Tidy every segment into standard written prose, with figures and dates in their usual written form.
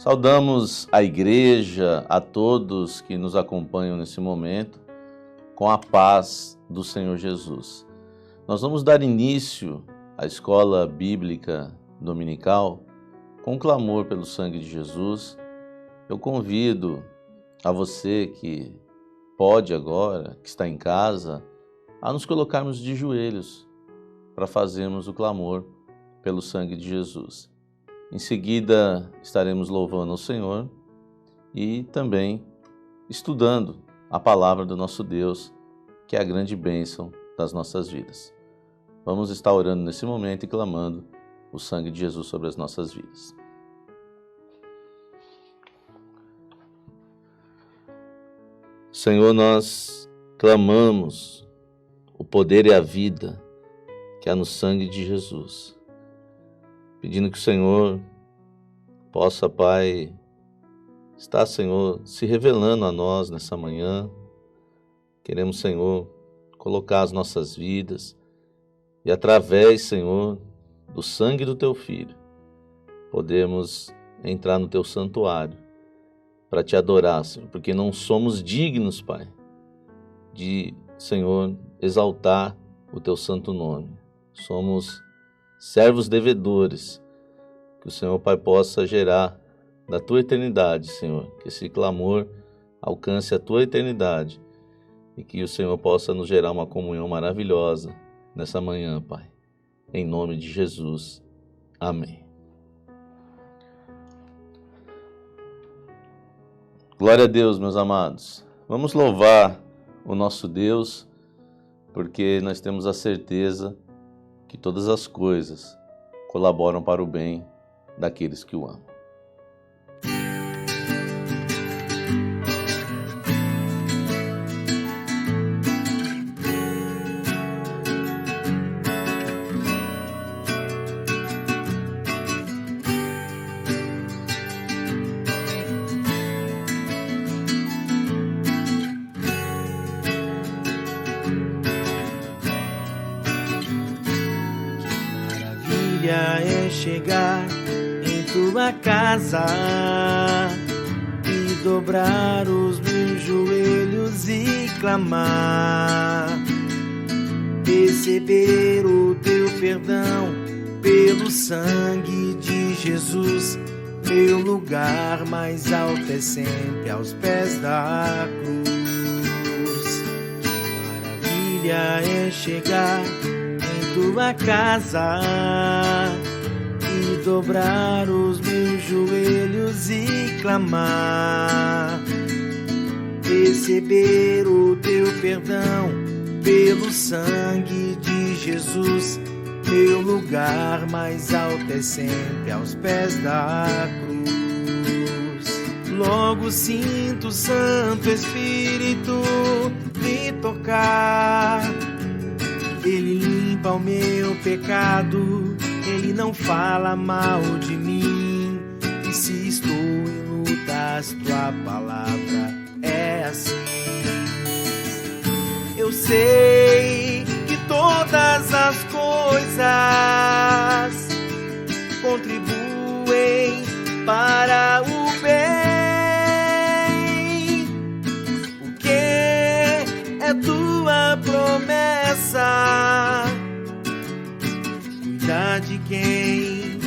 Saudamos a igreja, a todos que nos acompanham nesse momento, com a paz do Senhor Jesus. Nós vamos dar início à escola bíblica dominical com clamor pelo sangue de Jesus. Eu convido a você que pode agora, que está em casa, a nos colocarmos de joelhos para fazermos o clamor pelo sangue de Jesus. Em seguida, estaremos louvando ao Senhor e também estudando a palavra do nosso Deus, que é a grande bênção das nossas vidas. Vamos estar orando nesse momento e clamando o sangue de Jesus sobre as nossas vidas. Senhor, nós clamamos o poder e a vida que há no sangue de Jesus, pedindo que o Senhor possa, Pai, estar, Senhor, se revelando a nós nessa manhã. Queremos, Senhor, colocar as nossas vidas e através, Senhor, do sangue do Teu Filho, podemos entrar no Teu santuário para Te adorar, Senhor, porque não somos dignos, Pai, de, Senhor, exaltar o Teu santo nome. Somos servos devedores, que o Senhor, Pai, possa gerar da Tua eternidade, Senhor, que esse clamor alcance a Tua eternidade e que o Senhor possa nos gerar uma comunhão maravilhosa nessa manhã, Pai. Em nome de Jesus. Amém. Glória a Deus, meus amados. Vamos louvar o nosso Deus, porque nós temos a certeza que todas as coisas colaboram para o bem daqueles que o amam. É chegar em tua casa e dobrar os meus joelhos e clamar, receber o teu perdão pelo sangue de Jesus. Meu lugar mais alto é sempre aos pés da cruz. Que maravilha é chegar tua casa e dobrar os meus joelhos e clamar, receber o teu perdão pelo sangue de Jesus. Meu lugar mais alto é sempre aos pés da cruz. Logo sinto o Santo Espírito me tocar. Ele limpa o meu pecado, Ele não fala mal de mim. E se estou em lutas, tua palavra é assim. Eu sei que todas as coisas contribuem para o bem, porque é tua promessa, cuidar de quem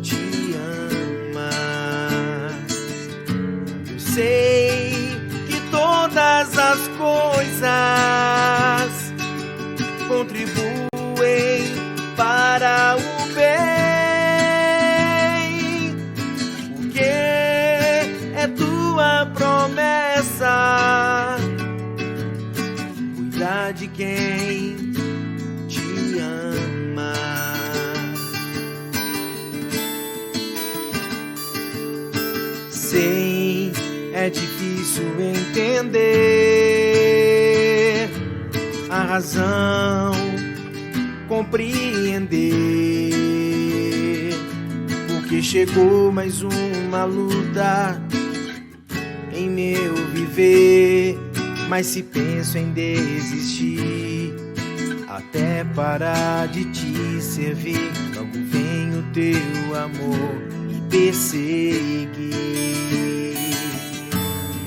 te ama. Eu sei que todas as coisas contribuem para o bem, porque é tua promessa, de quem te ama. Sei, é difícil entender a razão, compreender, porque chegou mais uma luta em meu viver. Mas se penso em desistir, até parar de te servir, logo vem o teu amor e perseguir.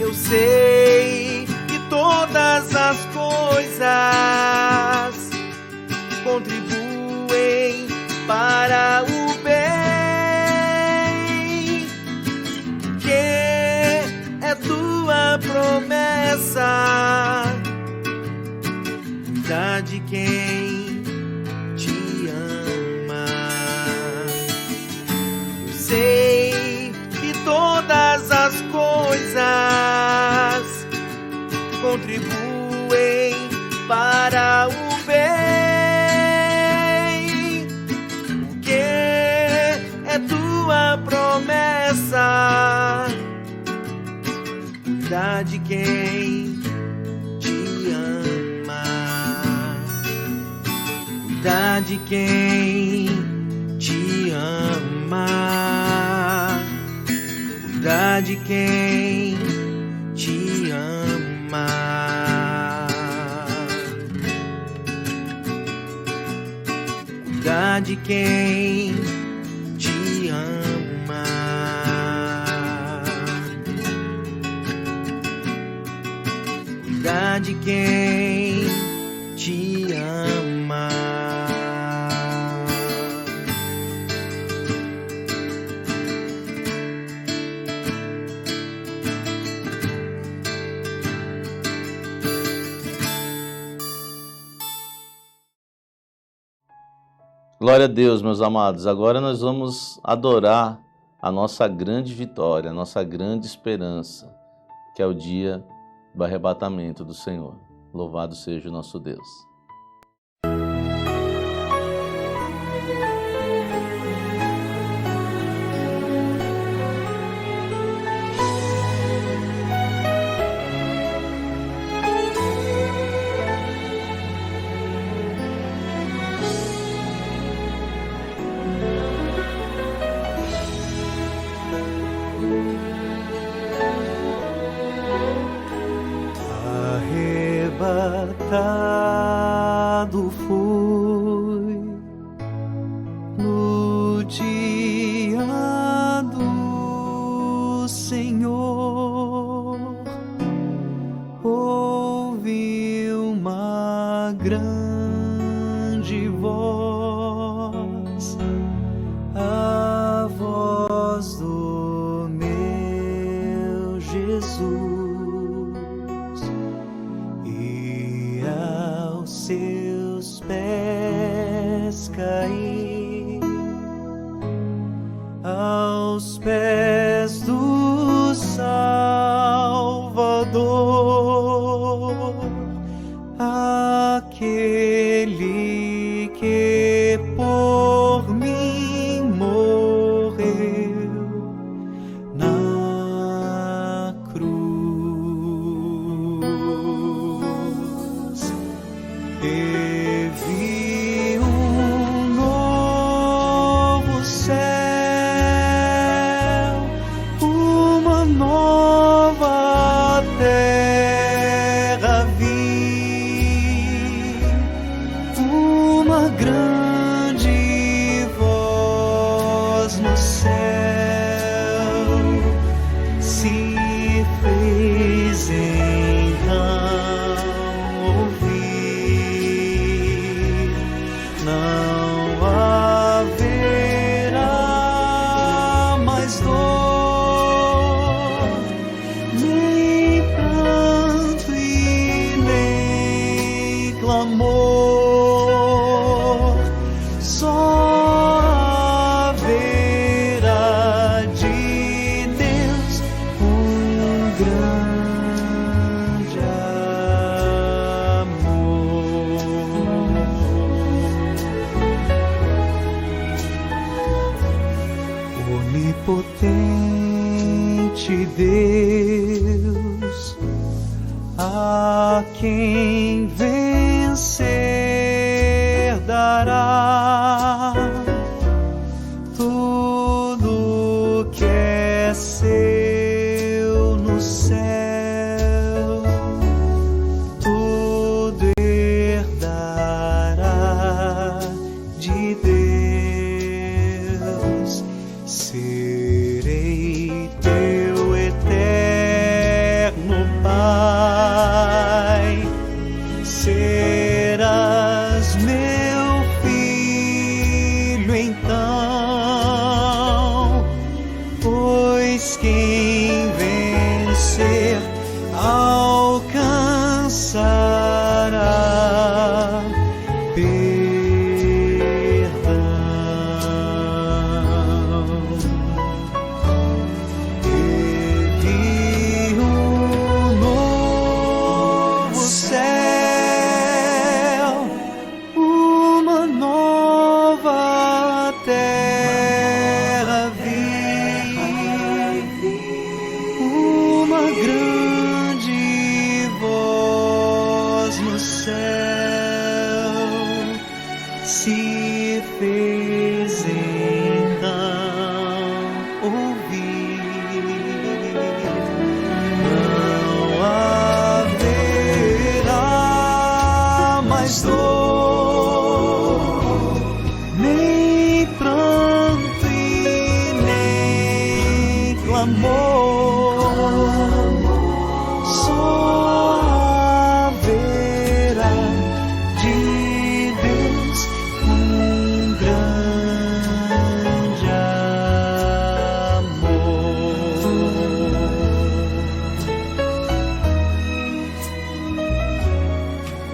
Eu sei que todas as coisas contribuem para o bem, que é tua promessa, cuidar de quem te ama. Eu sei que todas as coisas contribuem para o bem, porque é tua promessa, cuidar de quem te ama, cuidar de quem te ama, cuidar de quem te ama. Cuidar de quem te ama. Cuidar de quem te ama. Glória a Deus, meus amados. Agora nós vamos adorar a nossa grande vitória, a nossa grande esperança, que é o dia do arrebatamento do Senhor. Louvado seja o nosso Deus. Arrebatado foi no dia do Senhor, ouvi uma grande voz, a voz do meu Jesus. Seus pés caí, aos pés do Salvador, aquele que por mim morreu na cruz. E vi novo céu, uma nova terra, vi uma grande voz no céu, se fez então não haverá mais dor, nem pranto e nem clamor, só haverá de Deus grande onipotente Deus, a quem vencer dará tudo que é seu no céu, tudo herdará de Deus. alcançará perdão. E vi um novo céu, uma nova terra, uma grande voz no céu se fez então ouvir. Não haverá mais dor, nem pranto e nem clamor. Só haverá de Deus um grande amor.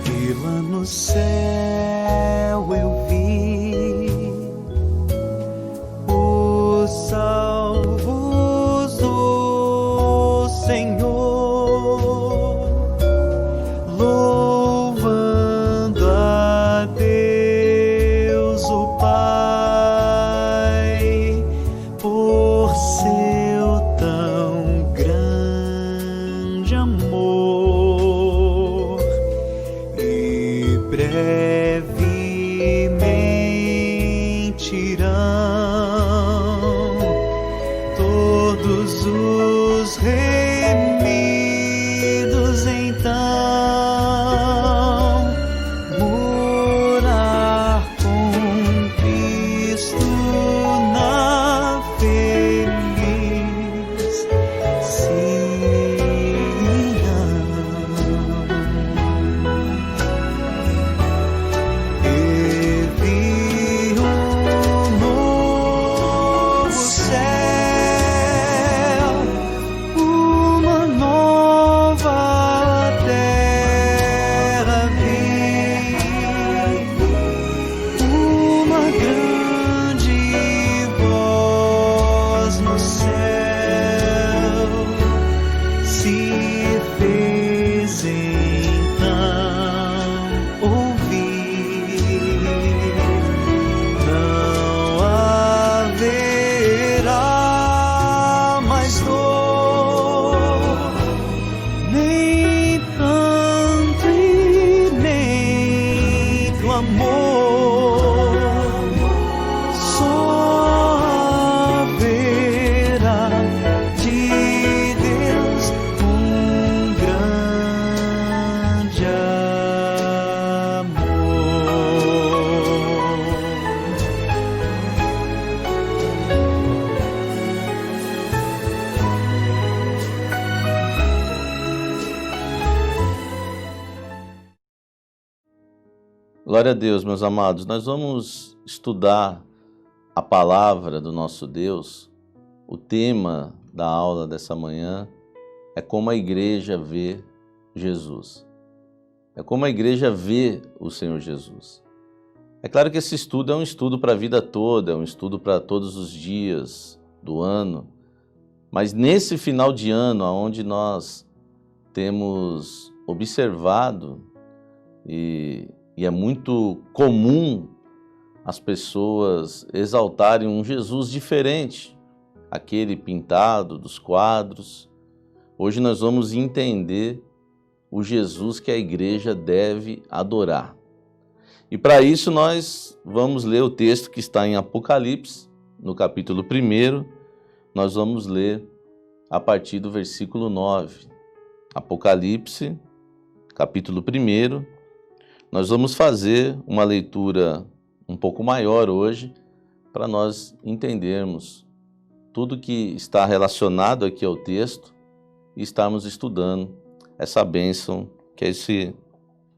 E lá no céu eu vi os salvos do Senhor, louvando a Deus o Pai por seu tão grande amor. E brevemente irão todos os remidos então morar com Cristo na feliz Sião. E vi um novo céu, uma nova terra, uma grande voz no céu se fez então ouvir. Não haverá mais dor, nem pranto e nem clamor. Só haverá de Deus um grande amor. Glória a Deus, meus amados. Nós vamos estudar a palavra do nosso Deus. O tema da aula dessa manhã é como a igreja vê Jesus. É como a igreja vê o Senhor Jesus. É claro que esse estudo é um estudo para a vida toda, é um estudo para todos os dias do ano, mas nesse final de ano, onde nós temos observado e é muito comum as pessoas exaltarem um Jesus diferente, aquele pintado dos quadros. Hoje nós vamos entender o Jesus que a igreja deve adorar. E para isso nós vamos ler o texto que está em Apocalipse, no capítulo 1. Nós vamos ler a partir do versículo 9. Apocalipse, capítulo 1. Nós vamos fazer uma leitura um pouco maior hoje, para nós entendermos tudo que está relacionado aqui ao texto e estarmos estudando essa bênção que é esse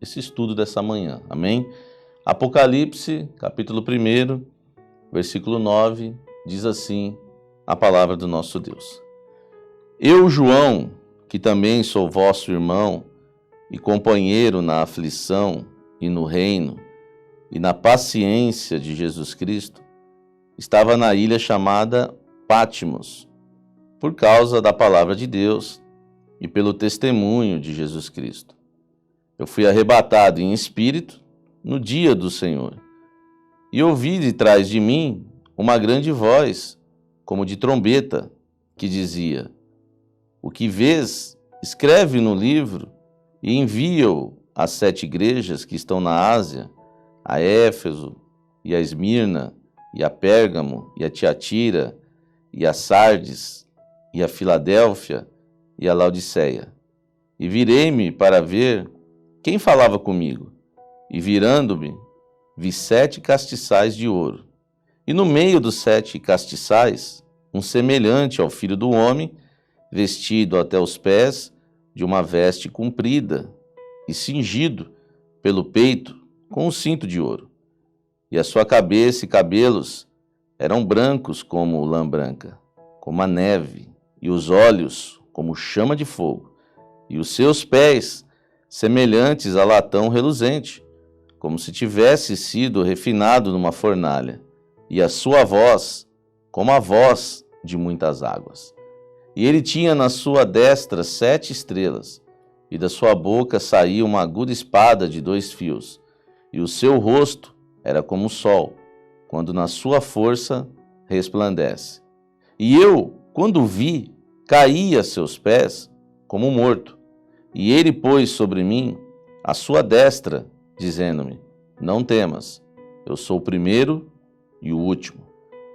estudo dessa manhã. Amém? Apocalipse, capítulo 1, versículo 9, diz assim a palavra do nosso Deus. Eu, João, que também sou vosso irmão e companheiro na aflição e no reino e na paciência de Jesus Cristo, estava na ilha chamada Patmos, por causa da palavra de Deus e pelo testemunho de Jesus Cristo. Eu fui arrebatado em espírito no dia do Senhor, e ouvi de trás de mim uma grande voz, como de trombeta, que dizia: o que vês, escreve no livro e envia-o às 7 igrejas que estão na Ásia, a Éfeso e a Esmirna, e a Pérgamo, e a Tiatira, e a Sardes, e a Filadélfia, e a Laodiceia. E virei-me para ver quem falava comigo, e virando-me, vi 7 castiçais de ouro, e no meio dos 7 castiçais, um semelhante ao Filho do Homem, vestido até os pés de uma veste comprida, e cingido pelo peito com um cinto de ouro. E a sua cabeça e cabelos eram brancos como lã branca, como a neve, e os olhos como chama de fogo, e os seus pés semelhantes a latão reluzente, como se tivesse sido refinado numa fornalha, e a sua voz como a voz de muitas águas. E ele tinha na sua destra 7 estrelas, e da sua boca saía uma aguda espada de 2 fios, e o seu rosto era como o sol, quando na sua força resplandece. E eu, quando vi, caí a seus pés como morto. E ele pôs sobre mim a sua destra, dizendo-me: não temas, eu sou o primeiro e o último,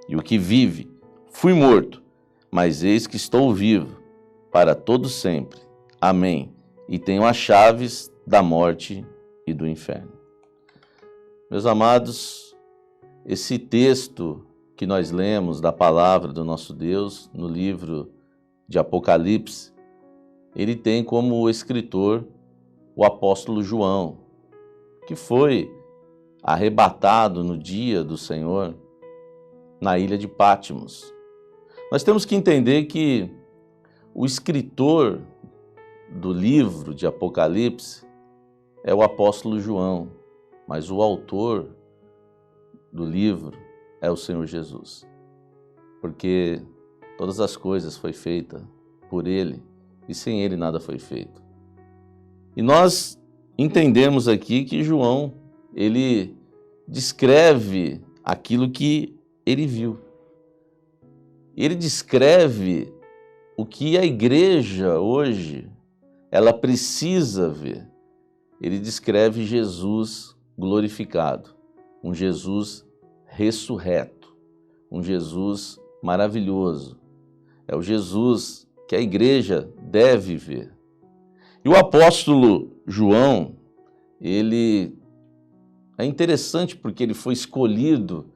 e o que vive. Fui morto, mas eis que estou vivo, para todo sempre. Amém. E tenho as chaves da morte e do inferno. Meus amados, esse texto que nós lemos da palavra do nosso Deus no livro de Apocalipse, ele tem como escritor o apóstolo João, que foi arrebatado no dia do Senhor na ilha de Patmos. Nós temos que entender que o escritor do livro de Apocalipse é o apóstolo João, mas o autor do livro é o Senhor Jesus, porque todas as coisas foi feita por ele e sem ele nada foi feito. E nós entendemos aqui que João, ele descreve aquilo que ele viu. Ele descreve o que a igreja hoje ela precisa ver. Ele descreve Jesus glorificado, um Jesus ressurreto, um Jesus maravilhoso. É o Jesus que a igreja deve ver. E o apóstolo João, ele é interessante porque ele foi escolhido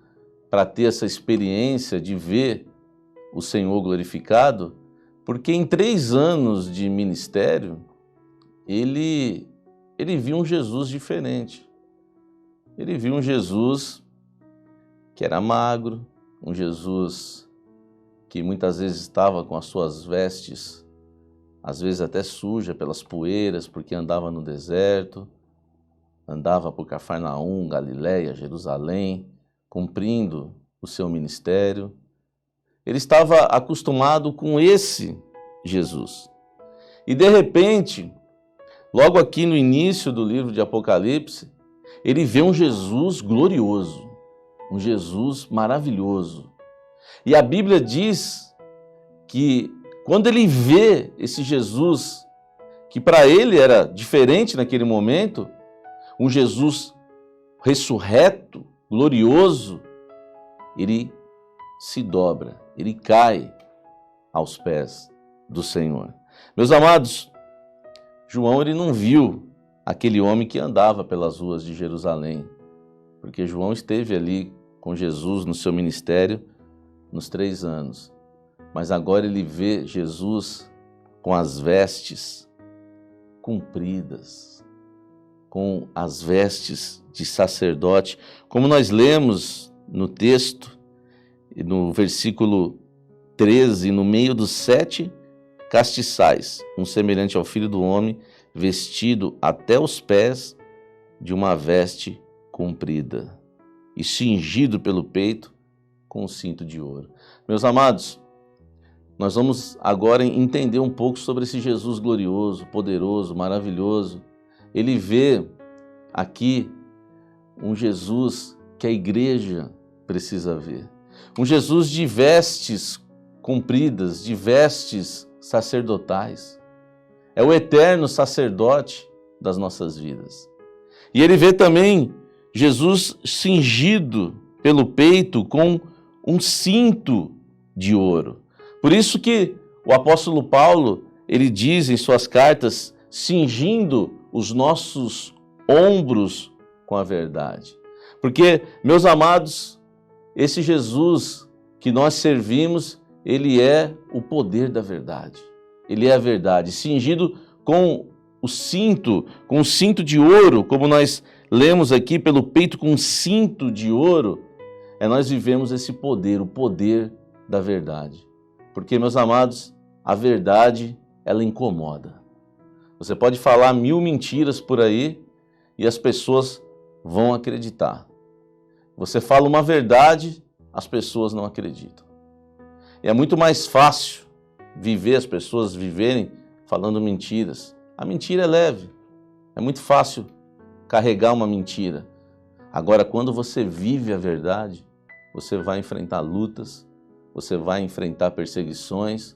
para ter essa experiência de ver o Senhor glorificado, porque em 3 anos de ministério, ele viu um Jesus diferente. Ele viu um Jesus que era magro, um Jesus que muitas vezes estava com as suas vestes, às vezes até suja pelas poeiras, porque andava no deserto, andava por Cafarnaum, Galiléia, Jerusalém, cumprindo o seu ministério. Ele estava acostumado com esse Jesus. E de repente, logo aqui no início do livro de Apocalipse, ele vê um Jesus glorioso, um Jesus maravilhoso. E a Bíblia diz que quando ele vê esse Jesus, que para ele era diferente naquele momento, um Jesus ressurreto, glorioso, ele se dobra, ele cai aos pés do Senhor. Meus amados, João ele não viu aquele homem que andava pelas ruas de Jerusalém, porque João esteve ali com Jesus no seu ministério nos 3 anos. Mas agora ele vê Jesus com as vestes compridas, com as vestes de sacerdote, como nós lemos no texto, no versículo 13, no meio dos 7 castiçais, um semelhante ao Filho do Homem, vestido até os pés de uma veste comprida e cingido pelo peito com um cinto de ouro. Meus amados, nós vamos agora entender um pouco sobre esse Jesus glorioso, poderoso, maravilhoso. Ele vê aqui um Jesus que a igreja precisa ver. Um Jesus de vestes compridas, de vestes sacerdotais. É o eterno sacerdote das nossas vidas. E ele vê também Jesus cingido pelo peito com um cinto de ouro. Por isso que o apóstolo Paulo, ele diz em suas cartas, cingindo os nossos ombros com a verdade. Porque, meus amados, esse Jesus que nós servimos, ele é o poder da verdade. Ele é a verdade, cingido com o cinto de ouro, como nós lemos aqui, pelo peito com um cinto de ouro, nós vivemos esse poder, o poder da verdade. Porque, meus amados, a verdade, ela incomoda. Você pode falar 1000 mentiras por aí e as pessoas vão acreditar. Você fala uma verdade, as pessoas não acreditam. E é muito mais fácil viver, as pessoas viverem falando mentiras. A mentira é leve, é muito fácil carregar uma mentira. Agora, quando você vive a verdade, você vai enfrentar lutas, você vai enfrentar perseguições,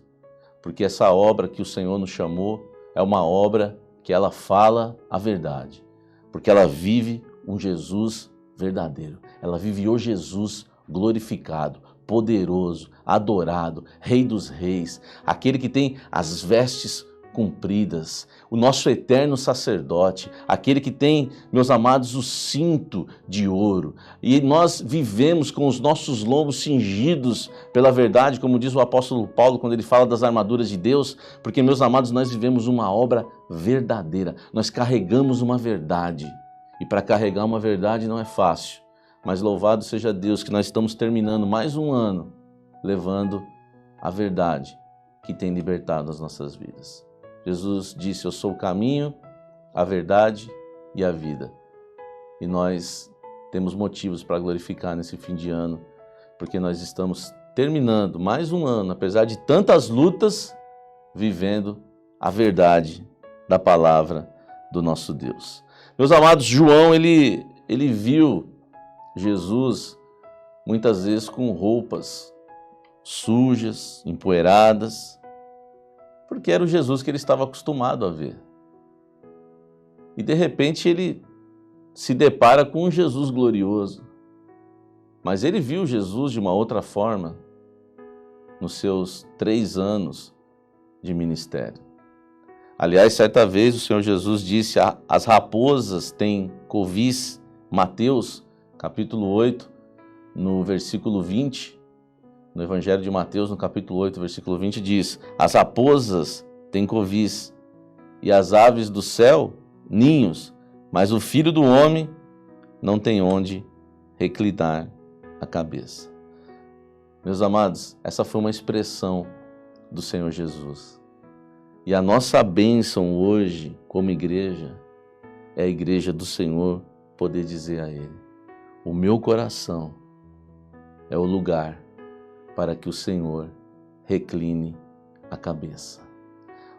porque essa obra que o Senhor nos chamou é uma obra que ela fala a verdade, porque ela vive um Jesus verdadeiro. Ela vive o Jesus glorificado, poderoso, adorado, Rei dos Reis, aquele que tem as vestes cumpridas, o nosso eterno sacerdote, aquele que tem, meus amados, o cinto de ouro. E nós vivemos com os nossos lombos cingidos pela verdade, como diz o apóstolo Paulo quando ele fala das armaduras de Deus, porque, meus amados, nós vivemos uma obra verdadeira, nós carregamos uma verdade. E para carregar uma verdade não é fácil, mas louvado seja Deus que nós estamos terminando mais um ano levando a verdade que tem libertado as nossas vidas. Jesus disse, eu sou o caminho, a verdade e a vida. E nós temos motivos para glorificar nesse fim de ano, porque nós estamos terminando mais um ano, apesar de tantas lutas, vivendo a verdade da palavra do nosso Deus. Meus amados, João, ele viu Jesus muitas vezes com roupas sujas, empoeiradas, porque era o Jesus que ele estava acostumado a ver. E de repente ele se depara com um Jesus glorioso. Mas ele viu Jesus de uma outra forma nos seus 3 anos de ministério. Aliás, certa vez o Senhor Jesus disse, as raposas têm covis, Mateus, capítulo 8, no versículo 20, no Evangelho de Mateus, no capítulo 8, versículo 20, diz, as raposas têm covis e as aves do céu, ninhos, mas o Filho do Homem não tem onde reclinar a cabeça. Meus amados, essa foi uma expressão do Senhor Jesus. E a nossa bênção hoje, como igreja, é a igreja do Senhor poder dizer a Ele, o meu coração é o lugar para que o Senhor recline a cabeça.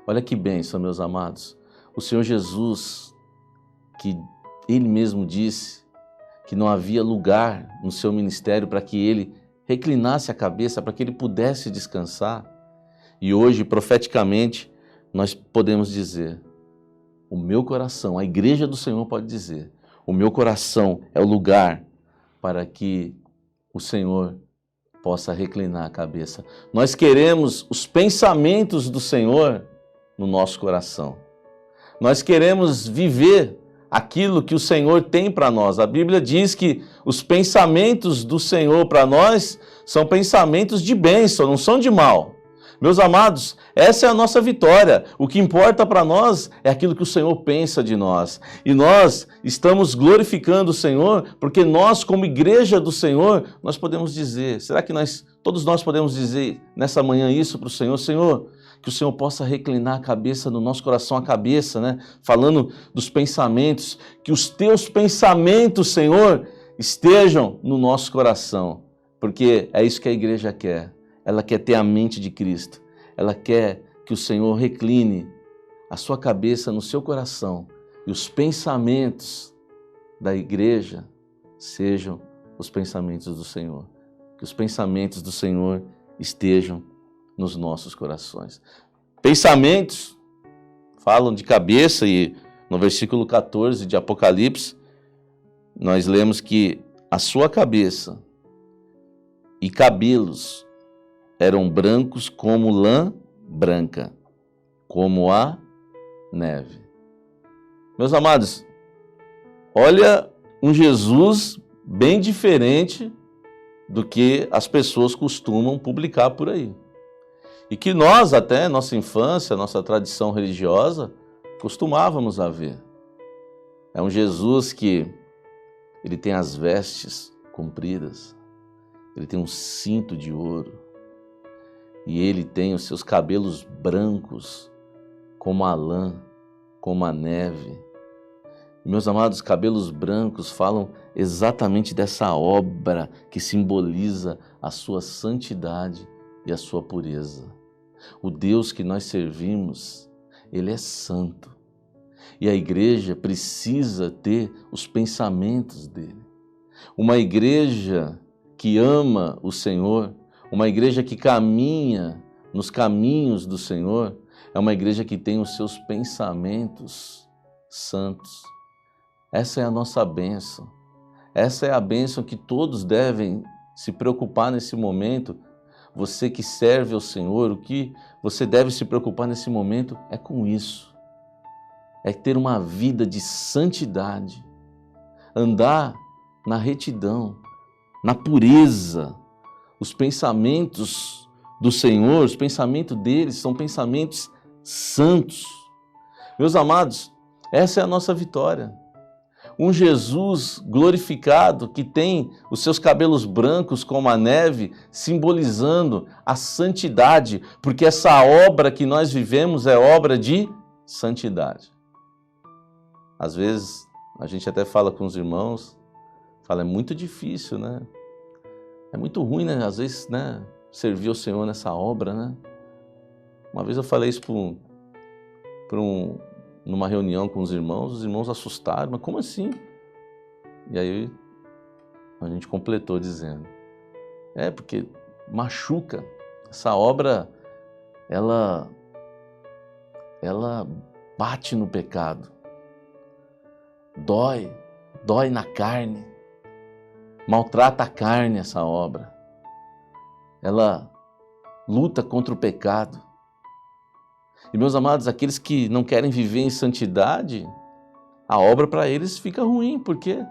Olha que bênção, meus amados. O Senhor Jesus, que Ele mesmo disse que não havia lugar no seu ministério para que Ele reclinasse a cabeça, para que Ele pudesse descansar. E hoje, profeticamente, nós podemos dizer, o meu coração, a igreja do Senhor pode dizer, o meu coração é o lugar para que o Senhor possa reclinar a cabeça. Nós queremos os pensamentos do Senhor no nosso coração. Nós queremos viver aquilo que o Senhor tem para nós. A Bíblia diz que os pensamentos do Senhor para nós são pensamentos de bênção, não são de mal. Meus amados, essa é a nossa vitória. O que importa para nós é aquilo que o Senhor pensa de nós. E nós estamos glorificando o Senhor porque nós, como igreja do Senhor, nós podemos dizer, será que todos nós podemos dizer nessa manhã isso para o Senhor? Senhor, que o Senhor possa reclinar a cabeça no nosso coração, a cabeça, né? Falando dos pensamentos, que os teus pensamentos, Senhor, estejam no nosso coração, porque é isso que a igreja quer. Ela quer ter a mente de Cristo, ela quer que o Senhor recline a sua cabeça no seu coração e os pensamentos da igreja sejam os pensamentos do Senhor. Que os pensamentos do Senhor estejam nos nossos corações. Pensamentos falam de cabeça e no versículo 14 de Apocalipse, nós lemos que a sua cabeça e cabelos eram brancos como lã branca, como a neve. Meus amados, olha um Jesus bem diferente do que as pessoas costumam publicar por aí. E que nós, até nossa infância, nossa tradição religiosa, costumávamos a ver. É um Jesus que ele tem as vestes compridas, ele tem um cinto de ouro, e ele tem os seus cabelos brancos como a lã, como a neve. E, meus amados, cabelos brancos falam exatamente dessa obra que simboliza a sua santidade e a sua pureza. O Deus que nós servimos, ele é santo. E a igreja precisa ter os pensamentos dele. Uma igreja que ama o Senhor, uma igreja que caminha nos caminhos do Senhor, é uma igreja que tem os seus pensamentos santos. Essa é a nossa bênção. Essa é a bênção que todos devem se preocupar nesse momento. Você que serve ao Senhor, o que você deve se preocupar nesse momento é com isso. É ter uma vida de santidade, andar na retidão, na pureza. Os pensamentos do Senhor, os pensamentos deles são pensamentos santos. Meus amados, essa é a nossa vitória. Um Jesus glorificado que tem os seus cabelos brancos como a neve, simbolizando a santidade, porque essa obra que nós vivemos é obra de santidade. Às vezes, a gente até fala com os irmãos, fala, é muito difícil, né? É muito ruim, né? Às vezes, né? Servir ao Senhor nessa obra, né? Uma vez eu falei isso numa reunião com os irmãos assustaram, mas como assim? E aí a gente completou dizendo, porque machuca, essa obra, ela bate no pecado, dói na carne, maltrata a carne essa obra, ela luta contra o pecado. E meus amados, aqueles que não querem viver em santidade, a obra para eles fica ruim, porque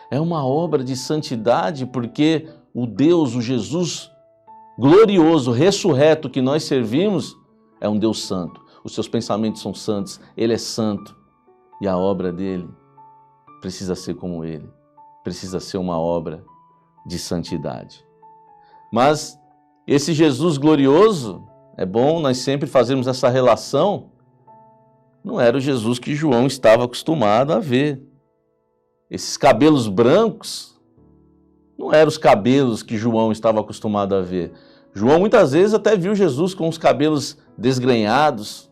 é uma obra de santidade, porque o Deus, o Jesus glorioso, ressurreto que nós servimos, é um Deus santo. Os seus pensamentos são santos, Ele é santo. E a obra dele precisa ser como Ele, precisa ser uma obra de santidade. Mas esse Jesus glorioso, é bom nós sempre fazermos essa relação, não era o Jesus que João estava acostumado a ver. Esses cabelos brancos não eram os cabelos que João estava acostumado a ver. João muitas vezes até viu Jesus com os cabelos desgrenhados,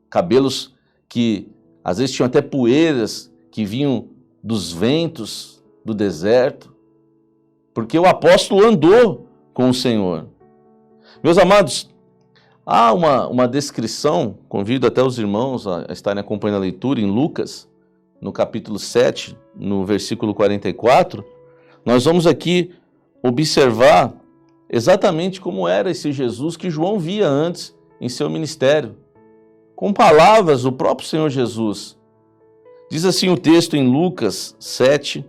cabelos que às vezes tinham até poeiras que vinham dos ventos do deserto, porque o apóstolo andou com o Senhor. Meus amados, há uma descrição, convido até os irmãos a estarem acompanhando a leitura em Lucas, no capítulo 7, no versículo 44, nós vamos aqui observar exatamente como era esse Jesus que João via antes em seu ministério, com palavras do próprio Senhor Jesus. Diz assim o texto em Lucas 7,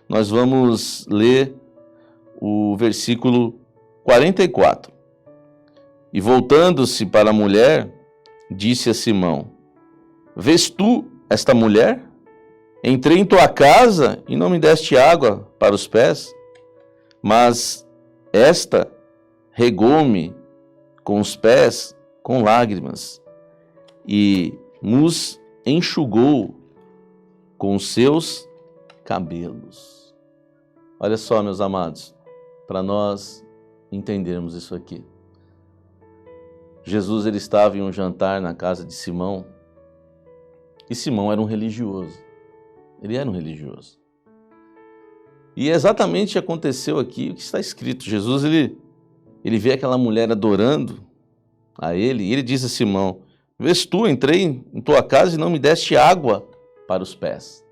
nós vamos ler o versículo 44. E voltando-se para a mulher, disse a Simão, vês tu esta mulher? Entrei em tua casa e não me deste água para os pés, mas esta regou-me com os pés com lágrimas e nos enxugou com os seus cabelos. Olha só, meus amados, para nós entendermos isso aqui. Jesus ele estava em um jantar na casa de Simão, e Simão era um religioso. Ele era um religioso. E exatamente aconteceu aqui o que está escrito. Jesus ele vê aquela mulher adorando a ele, e ele diz a Simão: vês tu, entrei em tua casa e não me deste água para os pés.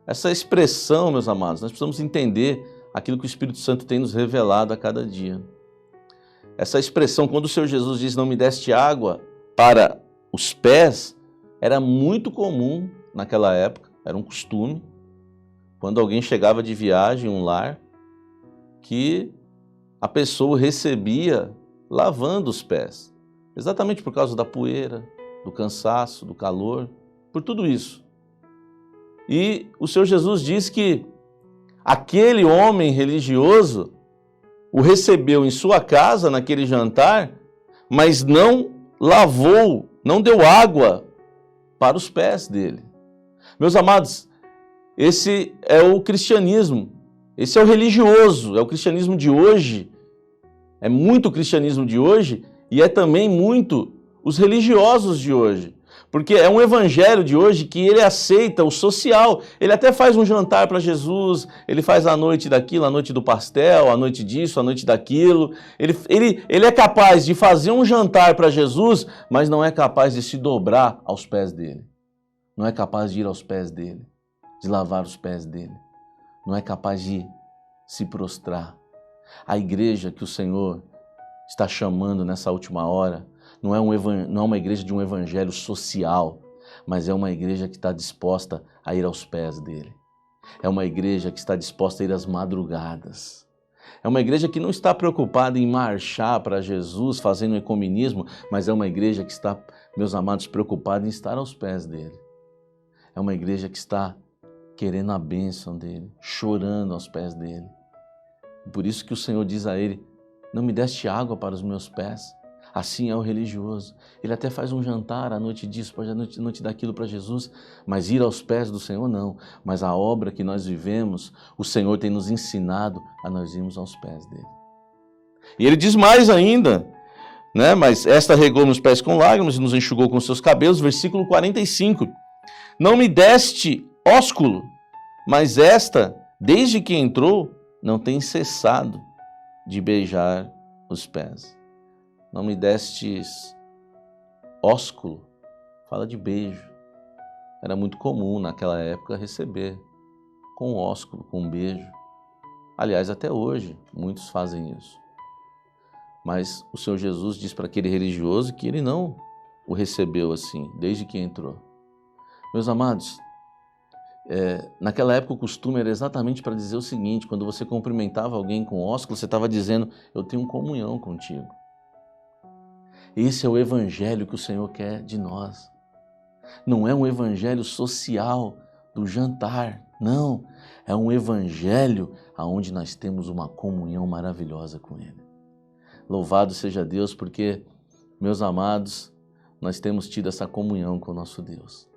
Essa expressão, meus amados, nós precisamos entender aquilo que o Espírito Santo tem nos revelado a cada dia. Essa expressão, quando o Senhor Jesus diz não me deste água para os pés, era muito comum naquela época, era um costume, quando alguém chegava de viagem, um lar, que a pessoa recebia lavando os pés, exatamente por causa da poeira, do cansaço, do calor, por tudo isso. E o Senhor Jesus diz que aquele homem religioso o recebeu em sua casa, naquele jantar, mas não lavou, não deu água para os pés dele. Meus amados, esse é o cristianismo, esse é o religioso, é o cristianismo de hoje, é muito o cristianismo de hoje e é também muito os religiosos de hoje. Porque é um evangelho de hoje que ele aceita o social. Ele até faz um jantar para Jesus, ele faz a noite daquilo, a noite do pastel, a noite disso, a noite daquilo. Ele é capaz de fazer um jantar para Jesus, mas não é capaz de se dobrar aos pés dele. Não é capaz de ir aos pés dele, de lavar os pés dele. Não é capaz de se prostrar. A igreja que o Senhor está chamando nessa última hora não é uma igreja de um evangelho social, mas é uma igreja que está disposta a ir aos pés dele. É uma igreja que está disposta a ir às madrugadas. É uma igreja que não está preocupada em marchar para Jesus, fazendo ecumenismo, mas é uma igreja que está, meus amados, preocupada em estar aos pés dele. É uma igreja que está querendo a bênção dele, chorando aos pés dele. Por isso que o Senhor diz a ele: não me deste água para os meus pés. Assim é o religioso. Ele até faz um jantar à noite disso, à noite daquilo para Jesus, mas ir aos pés do Senhor não. Mas a obra que nós vivemos, o Senhor tem nos ensinado a nós irmos aos pés dele. E ele diz mais ainda, né? Mas esta regou meus pés com lágrimas e nos enxugou com seus cabelos, versículo 45. Não me deste ósculo, mas esta, desde que entrou, não tem cessado de beijar os pés. Não me destes ósculo, fala de beijo. Era muito comum naquela época receber com ósculo, com um beijo. Aliás, até hoje, muitos fazem isso. Mas o Senhor Jesus diz para aquele religioso que ele não o recebeu assim, desde que entrou. Meus amados, naquela época o costume era exatamente para dizer o seguinte: quando você cumprimentava alguém com ósculo, você estava dizendo: eu tenho comunhão contigo. Esse é o evangelho que o Senhor quer de nós. Não é um evangelho social do jantar, não. É um evangelho onde nós temos uma comunhão maravilhosa com Ele. Louvado seja Deus, porque, meus amados, nós temos tido essa comunhão com o nosso Deus.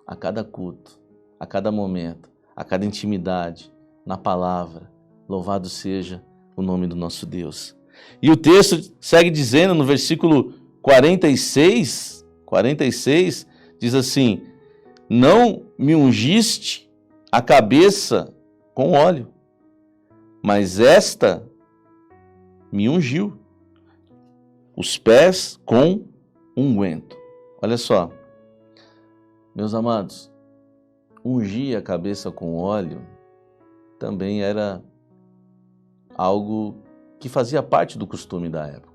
A cada culto, a cada momento, a cada intimidade, na palavra. Louvado seja o nome do nosso Deus. E o texto segue dizendo no versículo 46, diz assim: não me ungiste a cabeça com óleo, mas esta me ungiu os pés com unguento. Olha só, meus amados, ungir a cabeça com óleo também era algo que fazia parte do costume da época.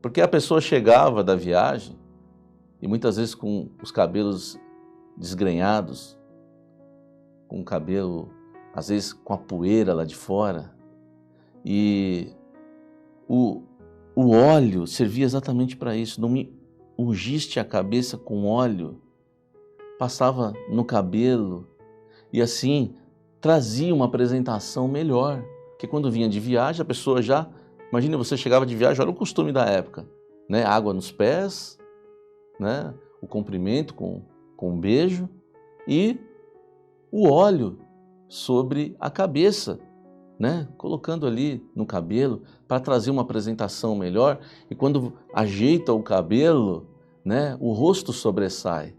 Porque a pessoa chegava da viagem e muitas vezes com os cabelos desgrenhados, com o cabelo, às vezes com a poeira lá de fora, e o óleo servia exatamente para isso. Não me ungiste a cabeça com óleo, passava no cabelo e assim trazia uma apresentação melhor, porque quando vinha de viagem a pessoa já Imagina, você chegava de viagem, olha o costume da época, né? Água nos pés, né? O cumprimento com um beijo e o óleo sobre a cabeça, né? Colocando ali no cabelo para trazer uma apresentação melhor. E quando ajeita o cabelo, né? O rosto sobressai.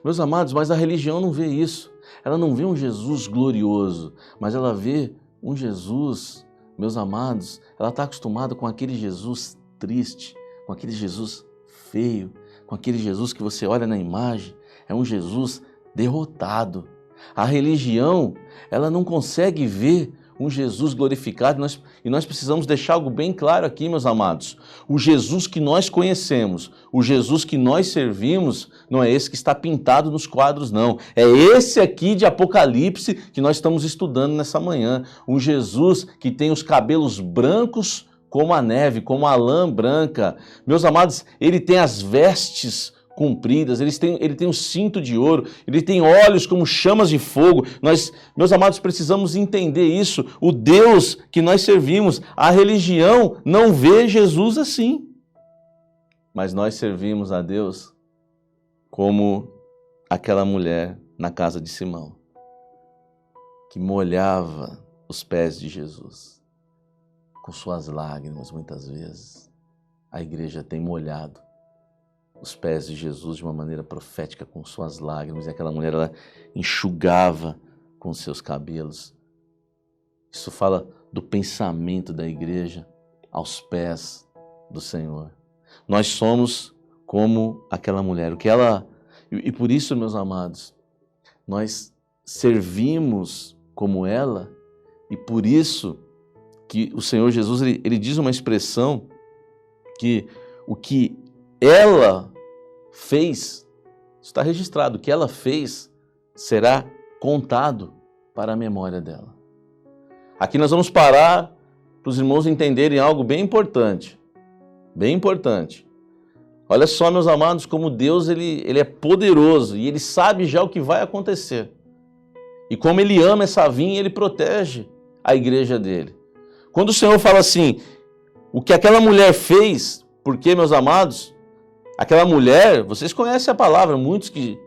Meus amados, mas a religião não vê isso. Ela não vê um Jesus glorioso, mas ela vê um Jesus, meus amados, ela está acostumada com aquele Jesus triste, com aquele Jesus feio, com aquele Jesus que você olha na imagem, é um Jesus derrotado. A religião, ela não consegue ver um Jesus glorificado, e nós precisamos deixar algo bem claro aqui, meus amados. O Jesus que nós conhecemos, o Jesus que nós servimos, não é esse que está pintado nos quadros, não. É esse aqui de Apocalipse que nós estamos estudando nessa manhã. Um Jesus que tem os cabelos brancos como a neve, como a lã branca. Meus amados, ele tem as vestes compridas, ele tem um cinto de ouro, ele tem olhos como chamas de fogo. Nós, meus amados, precisamos entender isso. O Deus que nós servimos, a religião não vê Jesus assim. Mas nós servimos a Deus como aquela mulher na casa de Simão, que molhava os pés de Jesus com suas lágrimas, muitas vezes. A igreja tem molhado os pés de Jesus de uma maneira profética com suas lágrimas, e aquela mulher, ela enxugava com seus cabelos. Isso fala do pensamento da igreja aos pés do Senhor. Nós somos como aquela mulher, e por isso, meus amados, nós servimos como ela, e por isso que o Senhor Jesus, ele diz uma expressão que o que ela fez, está registrado, o que ela fez será contado para a memória dela. Aqui nós vamos parar para os irmãos entenderem algo bem importante, bem importante. Olha só, meus amados, como Deus ele é poderoso e ele sabe já o que vai acontecer. E como ele ama essa vinha, ele protege a igreja dele. Quando o Senhor fala assim, o que aquela mulher fez, porque, meus amados, aquela mulher, vocês conhecem a palavra, muitos que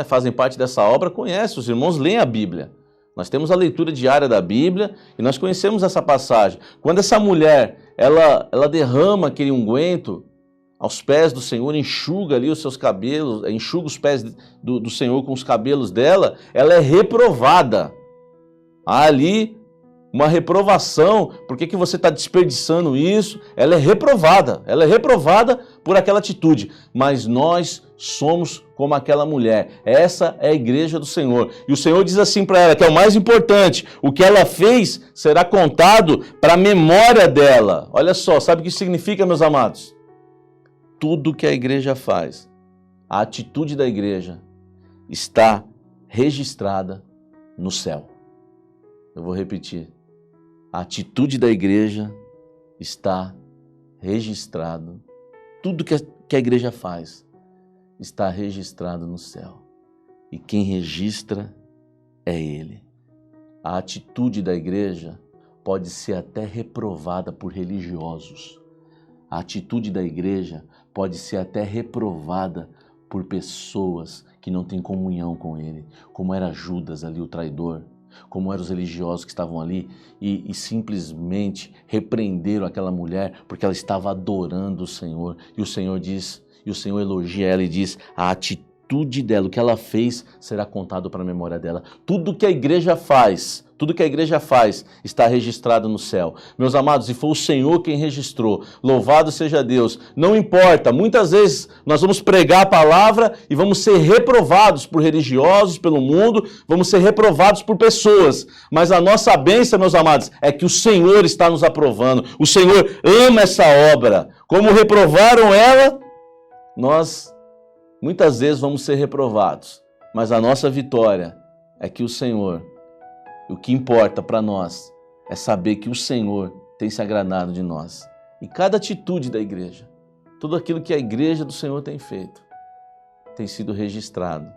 fazem parte dessa obra conhecem, os irmãos leem a Bíblia. Nós temos a leitura diária da Bíblia e nós conhecemos essa passagem. Quando essa mulher, ela derrama aquele unguento aos pés do Senhor, enxuga ali os seus cabelos, enxuga os pés do Senhor com os cabelos dela, ela é reprovada. Há ali uma reprovação. Por que você está desperdiçando isso? Ela é reprovada por aquela atitude. Mas nós somos como aquela mulher. Essa é a igreja do Senhor. E o Senhor diz assim para ela, que é o mais importante, o que ela fez será contado para a memória dela. Olha só, sabe o que significa, meus amados? Tudo que a igreja faz, a atitude da igreja, está registrada no céu. Eu vou repetir. A atitude da igreja está registrado. Tudo que a igreja faz está registrado no céu. E quem registra é Ele. A atitude da igreja pode ser até reprovada por religiosos. A atitude da igreja pode ser até reprovada por pessoas que não têm comunhão com Ele, como era Judas ali, o traidor, como eram os religiosos que estavam ali e simplesmente repreenderam aquela mulher porque ela estava adorando o Senhor. E o Senhor diz, e o Senhor elogia ela e diz, a atitude dela, o que ela fez, será contado para a memória dela. Tudo que a igreja faz está registrado no céu. Meus amados, e foi o Senhor quem registrou. Louvado seja Deus. Não importa, muitas vezes nós vamos pregar a palavra e vamos ser reprovados por religiosos, pelo mundo, vamos ser reprovados por pessoas. Mas a nossa bênção, meus amados, é que o Senhor está nos aprovando. O Senhor ama essa obra. Como reprovaram ela, nós muitas vezes vamos ser reprovados. Mas a nossa vitória é que o Senhor, o que importa para nós é saber que o Senhor tem se agradado de nós. E cada atitude da igreja, tudo aquilo que a igreja do Senhor tem feito, tem sido registrado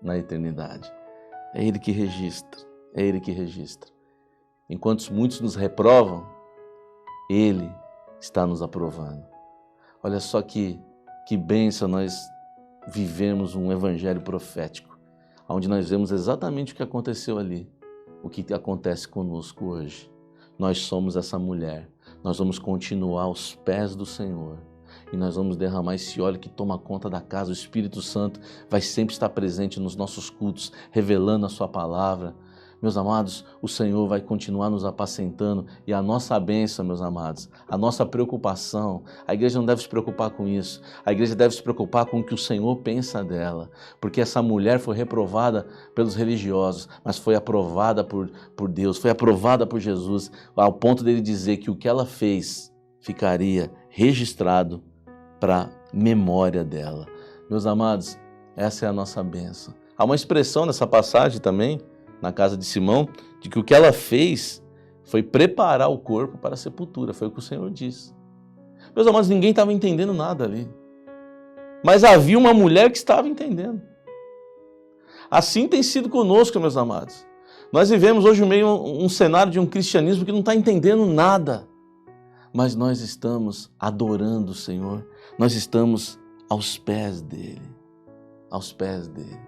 na eternidade. É Ele que registra, Enquanto muitos nos reprovam, Ele está nos aprovando. Olha só que bênção nós vivemos um evangelho profético, onde nós vemos exatamente o que aconteceu ali, o que acontece conosco hoje. Nós somos essa mulher, nós vamos continuar aos pés do Senhor e nós vamos derramar esse óleo que toma conta da casa. O Espírito Santo vai sempre estar presente nos nossos cultos, revelando a sua palavra. Meus amados, o Senhor vai continuar nos apacentando e a nossa bênção, meus amados, a nossa preocupação, a igreja não deve se preocupar com isso, a igreja deve se preocupar com o que o Senhor pensa dela, porque essa mulher foi reprovada pelos religiosos, mas foi aprovada por Deus, foi aprovada por Jesus, ao ponto dele dizer que o que ela fez ficaria registrado para memória dela. Meus amados, essa é a nossa bênção. Há uma expressão nessa passagem também, na casa de Simão, de que o que ela fez foi preparar o corpo para a sepultura, foi o que o Senhor disse. Meus amados, ninguém estava entendendo nada ali, mas havia uma mulher que estava entendendo. Assim tem sido conosco, meus amados. Nós vivemos hoje meio um cenário de um cristianismo que não está entendendo nada, mas nós estamos adorando o Senhor, nós estamos aos pés dele, aos pés dele.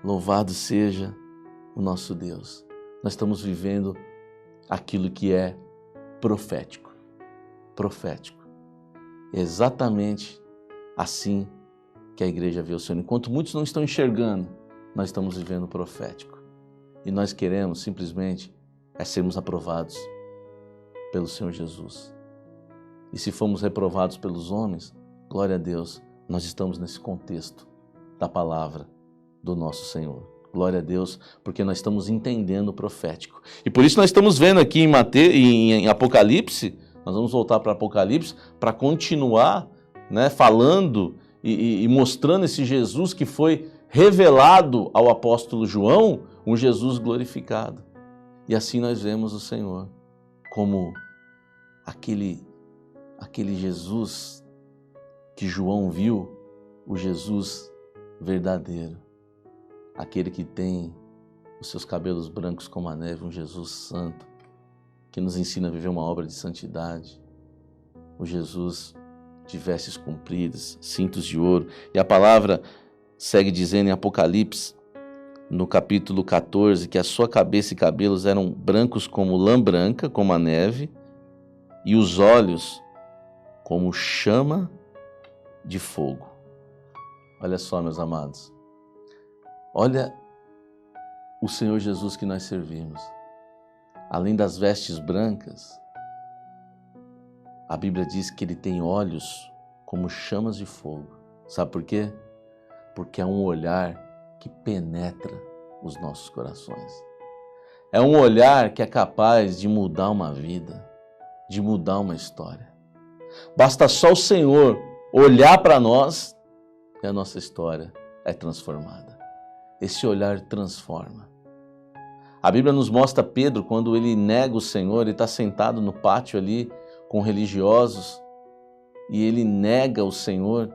Louvado seja o nosso Deus. Nós estamos vivendo aquilo que é profético. Profético. Exatamente assim que a igreja vê o Senhor. Enquanto muitos não estão enxergando, nós estamos vivendo profético. E nós queremos simplesmente sermos aprovados pelo Senhor Jesus. E se fomos reprovados pelos homens, glória a Deus, nós estamos nesse contexto da palavra do nosso Senhor. Glória a Deus, porque nós estamos entendendo o profético. E por isso nós estamos vendo aqui em Apocalipse, nós vamos voltar para Apocalipse, para continuar, né, falando e mostrando esse Jesus que foi revelado ao apóstolo João, um Jesus glorificado. E assim nós vemos o Senhor como aquele Jesus que João viu, o Jesus verdadeiro. Aquele que tem os seus cabelos brancos como a neve, um Jesus santo, que nos ensina a viver uma obra de santidade. O Jesus de vestes compridas, cintos de ouro. E a palavra segue dizendo em Apocalipse, no capítulo 14, que a sua cabeça e cabelos eram brancos como lã branca, como a neve, e os olhos como chama de fogo. Olha só, meus amados. Olha o Senhor Jesus que nós servimos. Além das vestes brancas, a Bíblia diz que ele tem olhos como chamas de fogo. Sabe por quê? Porque é um olhar que penetra os nossos corações. É um olhar que é capaz de mudar uma vida, de mudar uma história. Basta só o Senhor olhar para nós e a nossa história é transformada. Esse olhar transforma. A Bíblia nos mostra Pedro, quando ele nega o Senhor, ele está sentado no pátio ali com religiosos e ele nega o Senhor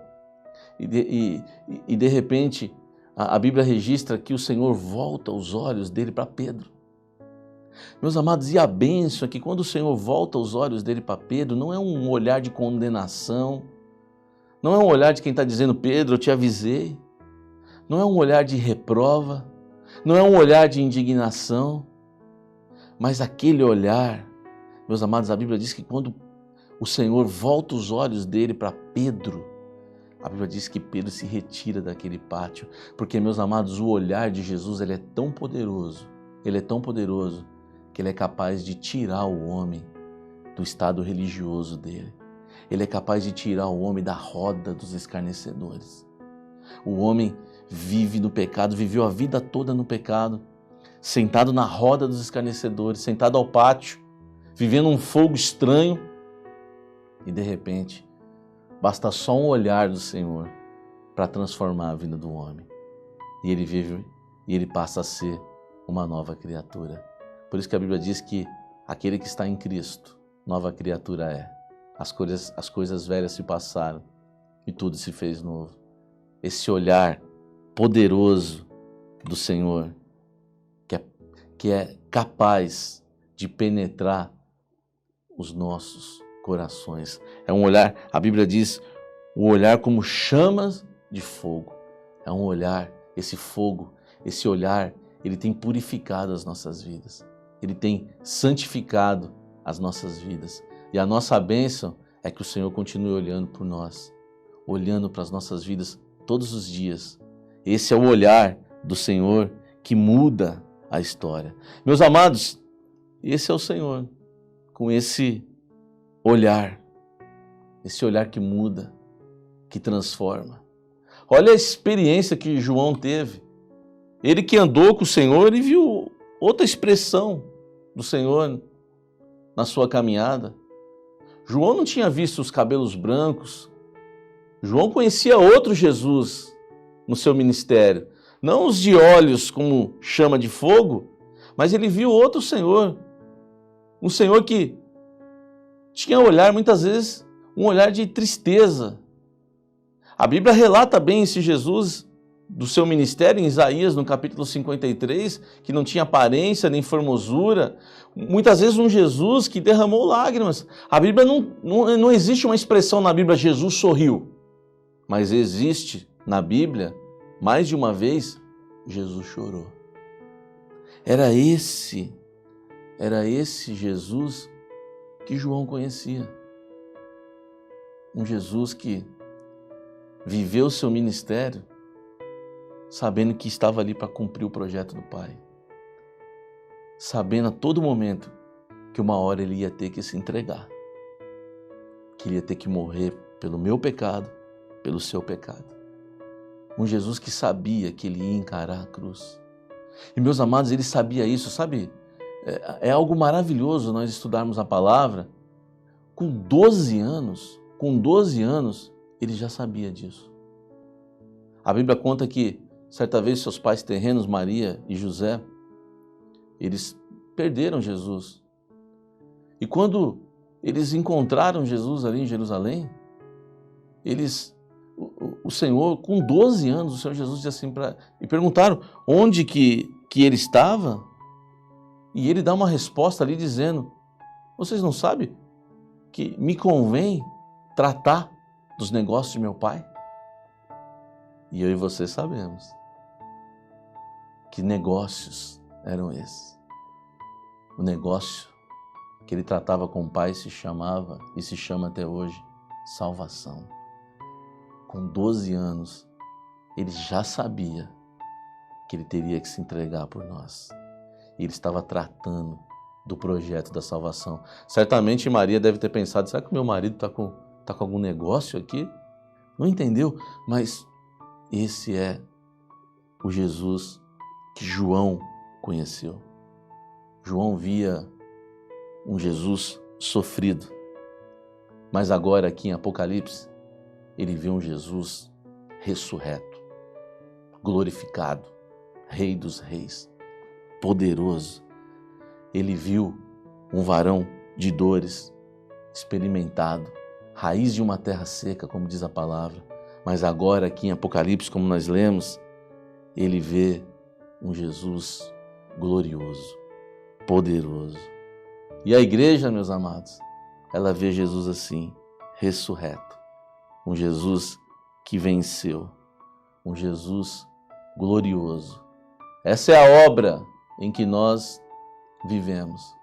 e de repente a Bíblia registra que o Senhor volta os olhos dele para Pedro. Meus amados, e a bênção é que quando o Senhor volta os olhos dele para Pedro, não é um olhar de condenação, não é um olhar de quem está dizendo, Pedro, eu te avisei. Não é um olhar de reprova, não é um olhar de indignação, mas aquele olhar, meus amados, a Bíblia diz que quando o Senhor volta os olhos dele para Pedro, a Bíblia diz que Pedro se retira daquele pátio, porque, meus amados, o olhar de Jesus ele é tão poderoso que ele é capaz de tirar o homem do estado religioso dele. Ele é capaz de tirar o homem da roda dos escarnecedores. O homem vive no pecado, viveu a vida toda no pecado, sentado na roda dos escarnecedores, sentado ao pátio, vivendo um fogo estranho, e de repente, basta só um olhar do Senhor para transformar a vida do homem. E ele vive, e ele passa a ser uma nova criatura. Por isso que a Bíblia diz que aquele que está em Cristo, nova criatura é. As coisas velhas se passaram e tudo se fez novo. Esse olhar poderoso do Senhor, que é capaz de penetrar os nossos corações. É um olhar, a Bíblia diz, o olhar como chamas de fogo. É um olhar, esse fogo, esse olhar, ele tem purificado as nossas vidas. Ele tem santificado as nossas vidas. E a nossa bênção é que o Senhor continue olhando por nós, olhando para as nossas vidas todos os dias. Esse é o olhar do Senhor que muda a história. Meus amados, esse é o Senhor, com esse olhar que muda, que transforma. Olha a experiência que João teve. Ele que andou com o Senhor, ele viu outra expressão do Senhor na sua caminhada. João não tinha visto os cabelos brancos. João conhecia outro Jesus no seu ministério. Não os de olhos como chama de fogo, mas ele viu outro Senhor. Um Senhor que tinha olhar, muitas vezes, um olhar de tristeza. A Bíblia relata bem esse Jesus do seu ministério em Isaías, no capítulo 53, que não tinha aparência nem formosura. Muitas vezes um Jesus que derramou lágrimas. A Bíblia não existe uma expressão na Bíblia, Jesus sorriu. Mas existe na Bíblia, mais de uma vez, Jesus chorou. Era esse Jesus que João conhecia. Um Jesus que viveu seu ministério sabendo que estava ali para cumprir o projeto do Pai. Sabendo a todo momento que uma hora ele ia ter que se entregar. Que ele ia ter que morrer pelo meu pecado, pelo seu pecado. Um Jesus que sabia que ele ia encarar a cruz. E meus amados, ele sabia isso, sabe? É algo maravilhoso nós estudarmos a palavra. Com 12 anos, ele já sabia disso. A Bíblia conta que, certa vez, seus pais terrenos, Maria e José, eles perderam Jesus. E quando eles encontraram Jesus ali em Jerusalém, o Senhor, com 12 anos, o Senhor Jesus disse assim e perguntaram onde que ele estava, e ele dá uma resposta ali dizendo, vocês não sabem que me convém tratar dos negócios de meu pai? E eu e você sabemos que negócios eram esses. O negócio que ele tratava com o pai se chamava, e se chama até hoje, salvação. Com 12 anos, ele já sabia que ele teria que se entregar por nós. E ele estava tratando do projeto da salvação. Certamente Maria deve ter pensado, será que o meu marido está com algum negócio aqui? Não entendeu? Mas esse é o Jesus que João conheceu. João via um Jesus sofrido. Mas agora aqui em Apocalipse, ele vê um Jesus ressurreto, glorificado, Rei dos Reis, poderoso. Ele viu um varão de dores, experimentado, raiz de uma terra seca, como diz a palavra. Mas agora aqui em Apocalipse, como nós lemos, ele vê um Jesus glorioso, poderoso. E a igreja, meus amados, ela vê Jesus assim, ressurreto. Um Jesus que venceu, um Jesus glorioso. Essa é a obra em que nós vivemos,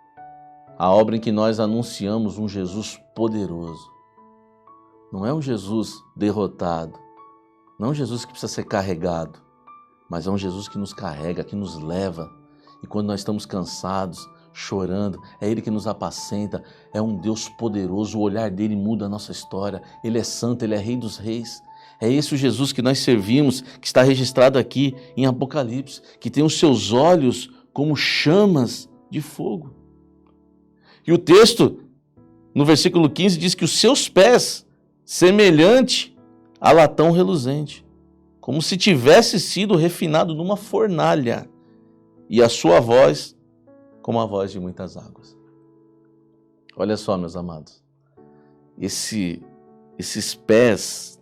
a obra em que nós anunciamos um Jesus poderoso. Não é um Jesus derrotado, não é um Jesus que precisa ser carregado, mas é um Jesus que nos carrega, que nos leva. E quando nós estamos cansados, chorando, é Ele que nos apacenta, é um Deus poderoso, o olhar dele muda a nossa história, Ele é santo, Ele é Rei dos Reis. É esse o Jesus que nós servimos, que está registrado aqui em Apocalipse, que tem os seus olhos como chamas de fogo. E o texto, no versículo 15, diz que os seus pés, semelhante a latão reluzente, como se tivesse sido refinado numa fornalha, e a sua voz como a voz de muitas águas. Olha só, meus amados, esses pés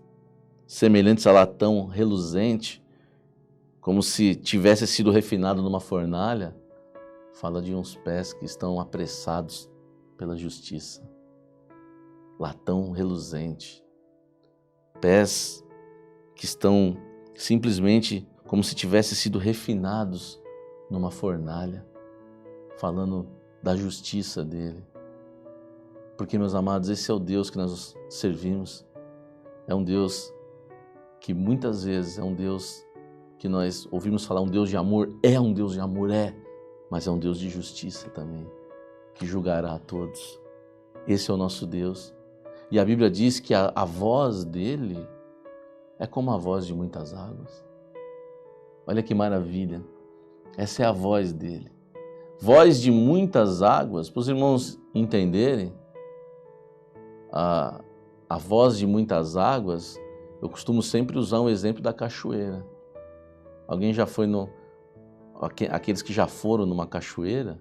semelhantes a latão reluzente, como se tivesse sido refinado numa fornalha, fala de uns pés que estão apressados pela justiça. latão reluzente, pés que estão simplesmente como se tivessem sido refinados numa fornalha, falando da justiça dele. Porque, meus amados, esse é o Deus que nós servimos. É um Deus que muitas vezes é um Deus que nós ouvimos falar, um Deus de amor. É um Deus de amor, mas é um Deus de justiça também, que julgará a todos. Esse é o nosso Deus. E a Bíblia diz que a voz dele é como a voz de muitas águas. Olha que maravilha. Essa é a voz dele. Voz de muitas águas, para os irmãos entenderem, a voz de muitas águas, eu costumo sempre usar um exemplo da cachoeira. Alguém já foi aqueles que já foram numa cachoeira,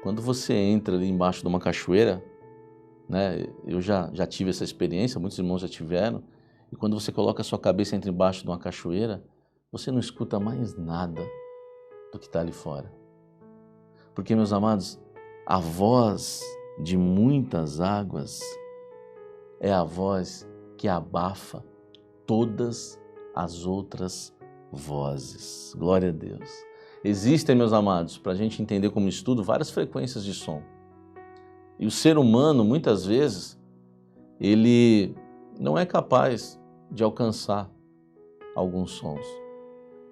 quando você entra ali embaixo de uma cachoeira, né, eu já tive essa experiência, muitos irmãos já tiveram, e quando você coloca a sua cabeça entre embaixo de uma cachoeira, você não escuta mais nada do que está ali fora. Porque, meus amados, a voz de muitas águas é a voz que abafa todas as outras vozes. Glória a Deus. Existem, meus amados, para a gente entender como estudo, várias frequências de som. E o ser humano, muitas vezes, ele não é capaz de alcançar alguns sons.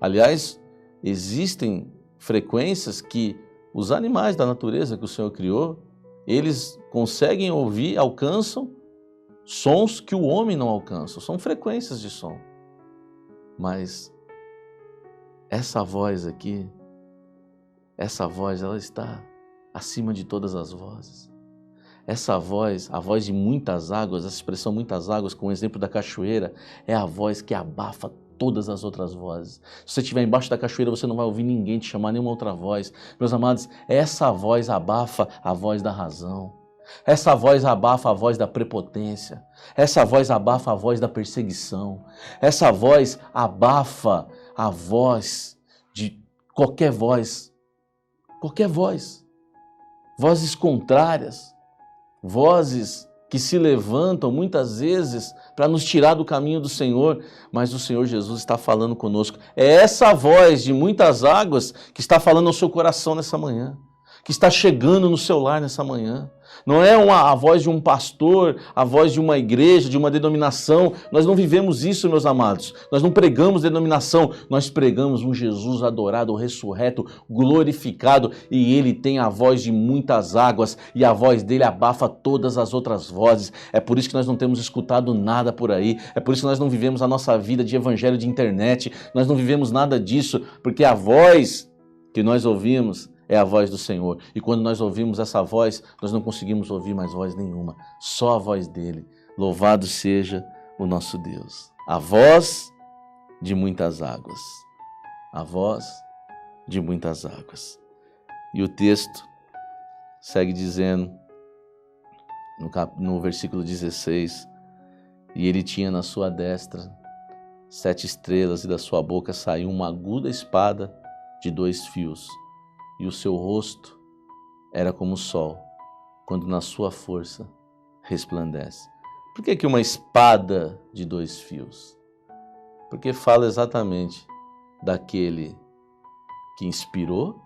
Aliás, existem frequências que os animais da natureza que o Senhor criou, eles conseguem ouvir, alcançam sons que o homem não alcança. São frequências de som. Mas essa voz aqui, ela está acima de todas as vozes. Essa voz, a voz de muitas águas, essa expressão muitas águas, com o exemplo da cachoeira, é a voz que abafa todas as outras vozes. Se você estiver embaixo da cachoeira, você não vai ouvir ninguém te chamar, nenhuma outra voz. Meus amados, essa voz abafa a voz da razão. Essa voz abafa a voz da prepotência. Essa voz abafa a voz da perseguição. Essa voz abafa a voz de qualquer voz. Qualquer voz. Vozes contrárias. Vozes que se levantam muitas vezes para nos tirar do caminho do Senhor, mas o Senhor Jesus está falando conosco. É essa voz de muitas águas que está falando ao seu coração nessa manhã, que está chegando no seu lar nessa manhã. Não é a voz de um pastor, a voz de uma igreja, de uma denominação. Nós não vivemos isso, meus amados. Nós não pregamos denominação, nós pregamos um Jesus adorado, ressurreto, glorificado, e ele tem a voz de muitas águas, e a voz dele abafa todas as outras vozes. É por isso que nós não temos escutado nada por aí, é por isso que nós não vivemos a nossa vida de evangelho de internet, nós não vivemos nada disso, porque a voz que nós ouvimos é a voz do Senhor. E quando nós ouvimos essa voz, nós não conseguimos ouvir mais voz nenhuma. Só a voz dele. Louvado seja o nosso Deus. A voz de muitas águas. A voz de muitas águas. E o texto segue dizendo, no versículo 16, e ele tinha na sua destra 7 estrelas, e da sua boca saiu uma aguda espada de 2 fios. E o seu rosto era como o sol, quando na sua força resplandece. Por que uma espada de 2 fios? Porque fala exatamente daquele que inspirou,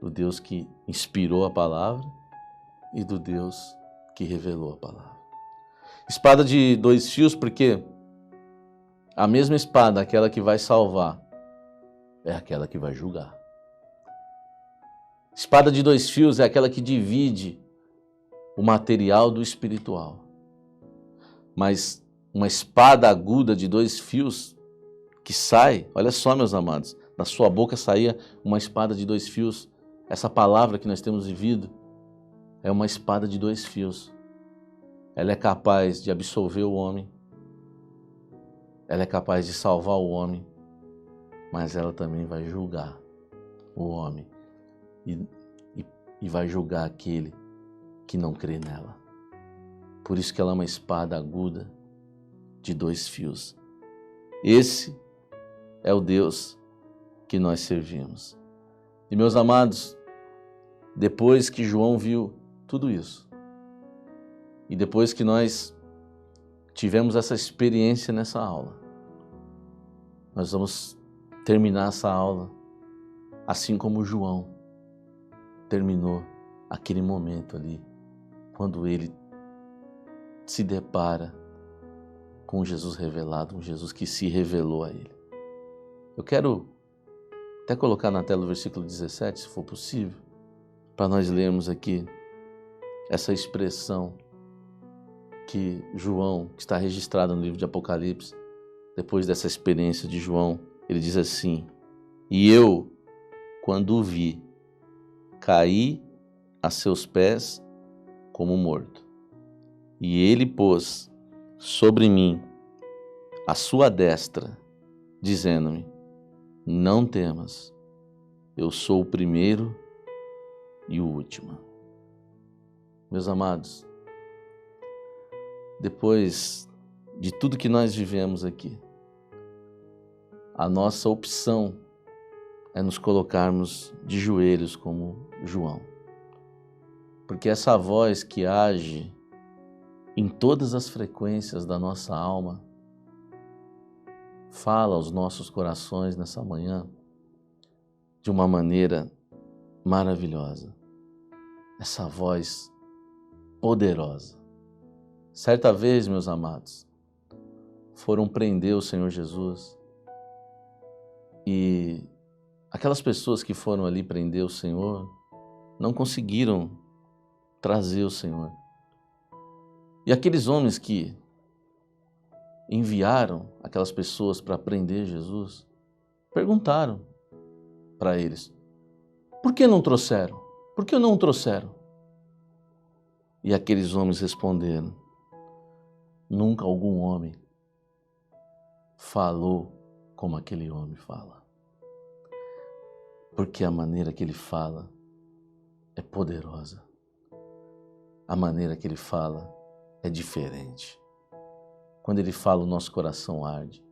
do Deus que inspirou a palavra e do Deus que revelou a palavra. Espada de 2 fios porque a mesma espada, aquela que vai salvar, é aquela que vai julgar. Espada de 2 fios é aquela que divide o material do espiritual. Mas uma espada aguda de 2 fios que sai, olha só, meus amados, da sua boca saía uma espada de 2 fios. Essa palavra que nós temos vivido é uma espada de 2 fios. Ela é capaz de absolver o homem, ela é capaz de salvar o homem, mas ela também vai julgar o homem. E vai julgar aquele que não crê nela. Por isso que ela é uma espada aguda de 2 fios. Esse é o Deus que nós servimos. E meus amados, depois que João viu tudo isso, E depois que nós tivemos essa experiência nessa aula, nós vamos terminar essa aula assim como João terminou aquele momento ali, quando ele se depara com Jesus revelado, um Jesus que se revelou a ele. Eu quero até colocar na tela o versículo 17, se for possível, para nós lermos aqui essa expressão que João, que está registrada no livro de Apocalipse, depois dessa experiência de João, ele diz assim: e eu, quando o vi, caí a seus pés como morto. E ele pôs sobre mim a sua destra, dizendo-me: não temas, eu sou o primeiro e o último. Meus amados, depois de tudo que nós vivemos aqui, a nossa opção é nos colocarmos de joelhos como João. Porque essa voz que age em todas as frequências da nossa alma fala aos nossos corações nessa manhã de uma maneira maravilhosa. Essa voz poderosa. Certa vez, meus amados, foram prender o Senhor Jesus e aquelas pessoas que foram ali prender o Senhor não conseguiram trazer o Senhor. E aqueles homens que enviaram aquelas pessoas para prender Jesus perguntaram para eles: por que não trouxeram? Por que não o trouxeram? E aqueles homens responderam: nunca algum homem falou como aquele homem fala. Porque a maneira que ele fala é poderosa. A maneira que ele fala é diferente. Quando ele fala, o nosso coração arde.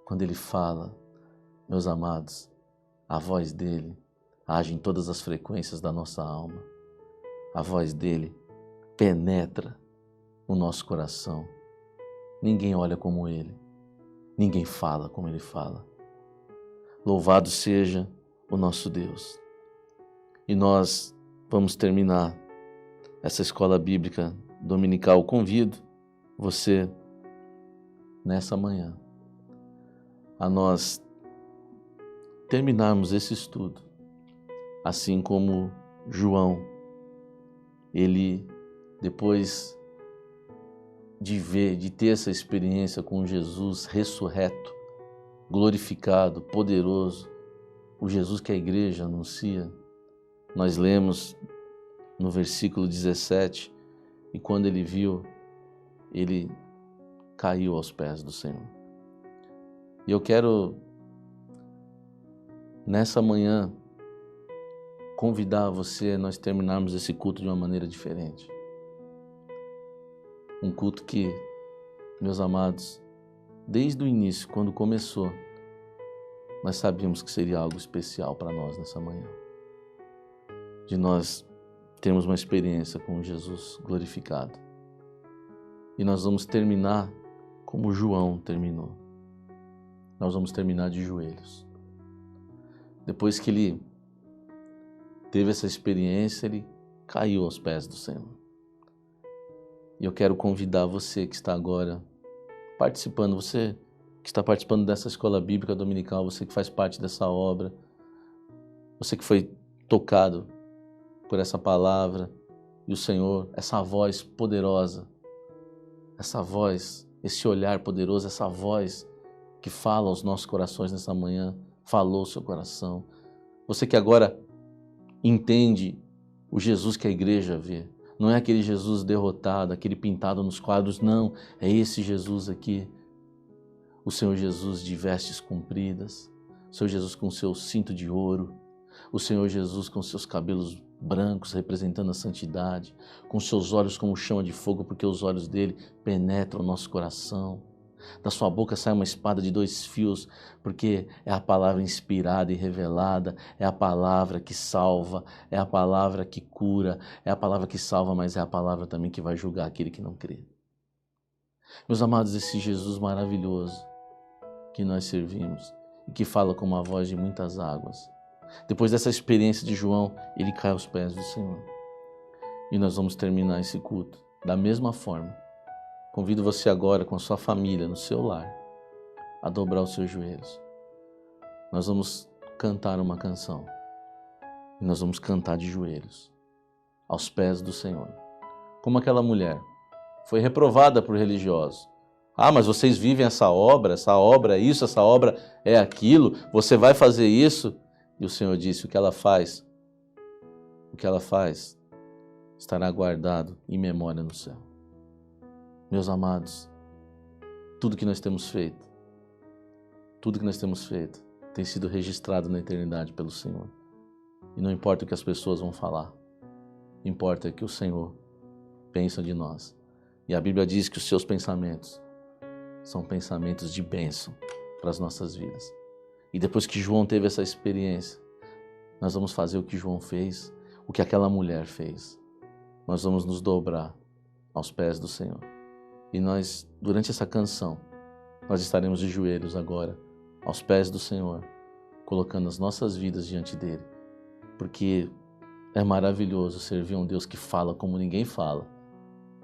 Quando ele fala, meus amados, a voz dele age em todas as frequências da nossa alma. A voz dele penetra o nosso coração. Ninguém olha como ele. Ninguém fala como ele fala. Louvado seja o nosso Deus. E nós vamos terminar essa escola bíblica dominical. Convido você, nessa manhã, a nós terminarmos esse estudo, assim como João, ele, depois de ter essa experiência com Jesus ressurreto, glorificado, poderoso, o Jesus que a igreja anuncia, nós lemos no versículo 17, e quando ele viu, ele caiu aos pés do Senhor. E eu quero, nessa manhã, convidar você a nós terminarmos esse culto de uma maneira diferente. Um culto que, meus amados, desde o início, quando começou, nós sabíamos que seria algo especial para nós nessa manhã. De nós termos uma experiência com Jesus glorificado. E nós vamos terminar como João terminou. Nós vamos terminar de joelhos. Depois que ele teve essa experiência, ele caiu aos pés do Senhor. E eu quero convidar você que está agora participando, você que está participando dessa escola bíblica dominical, você que faz parte dessa obra, você que foi tocado por essa palavra e o Senhor, essa voz poderosa, essa voz, esse olhar poderoso, essa voz que fala aos nossos corações nessa manhã, falou ao seu coração. Você que agora entende o Jesus que a igreja vê. Não é aquele Jesus derrotado, aquele pintado nos quadros, não. É esse Jesus aqui. O Senhor Jesus de vestes compridas, o Senhor Jesus com seu cinto de ouro, o Senhor Jesus com seus cabelos brancos representando a santidade, com seus olhos como chama de fogo, porque os olhos dele penetram o nosso coração. Da sua boca sai uma espada de 2 fios, porque é a palavra inspirada e revelada, é a palavra que salva, é a palavra que cura, é a palavra que salva, mas é a palavra também que vai julgar aquele que não crê. Meus amados, esse Jesus maravilhoso que nós servimos e que fala com uma voz de muitas águas, depois dessa experiência de João, ele cai aos pés do Senhor. E nós vamos terminar esse culto da mesma forma. Convido você agora, com a sua família, no seu lar, a dobrar os seus joelhos. Nós vamos cantar uma canção. E nós vamos cantar de joelhos, aos pés do Senhor. Como aquela mulher foi reprovada por religiosos. Ah, mas vocês vivem essa obra é isso, essa obra é aquilo, você vai fazer isso? E o Senhor disse, o que ela faz estará guardado em memória no céu. Meus amados, tudo que nós temos feito tem sido registrado na eternidade pelo Senhor. E não importa o que as pessoas vão falar, importa o que o Senhor pensa de nós. E a Bíblia diz que os seus pensamentos são pensamentos de bênção para as nossas vidas. E depois que João teve essa experiência, nós vamos fazer o que João fez, o que aquela mulher fez. Nós vamos nos dobrar aos pés do Senhor. E nós, durante essa canção, nós estaremos de joelhos agora, aos pés do Senhor, colocando as nossas vidas diante dele. Porque é maravilhoso servir a um Deus que fala como ninguém fala.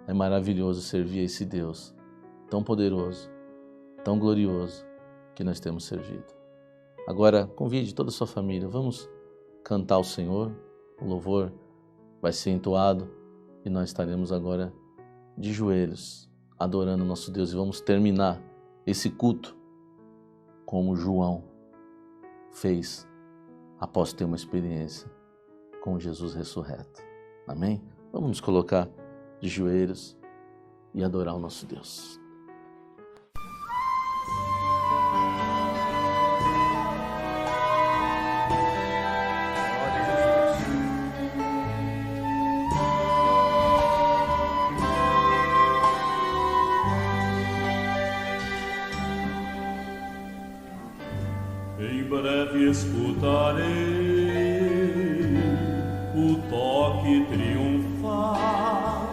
É maravilhoso servir a esse Deus tão poderoso, tão glorioso que nós temos servido. Agora, convide toda a sua família, vamos cantar ao Senhor, o louvor vai ser entoado e nós estaremos agora de joelhos, adorando o nosso Deus, e vamos terminar esse culto como João fez após ter uma experiência com Jesus ressurreto. Amém? Vamos nos colocar de joelhos e adorar o nosso Deus. Em breve escutarei o toque triunfal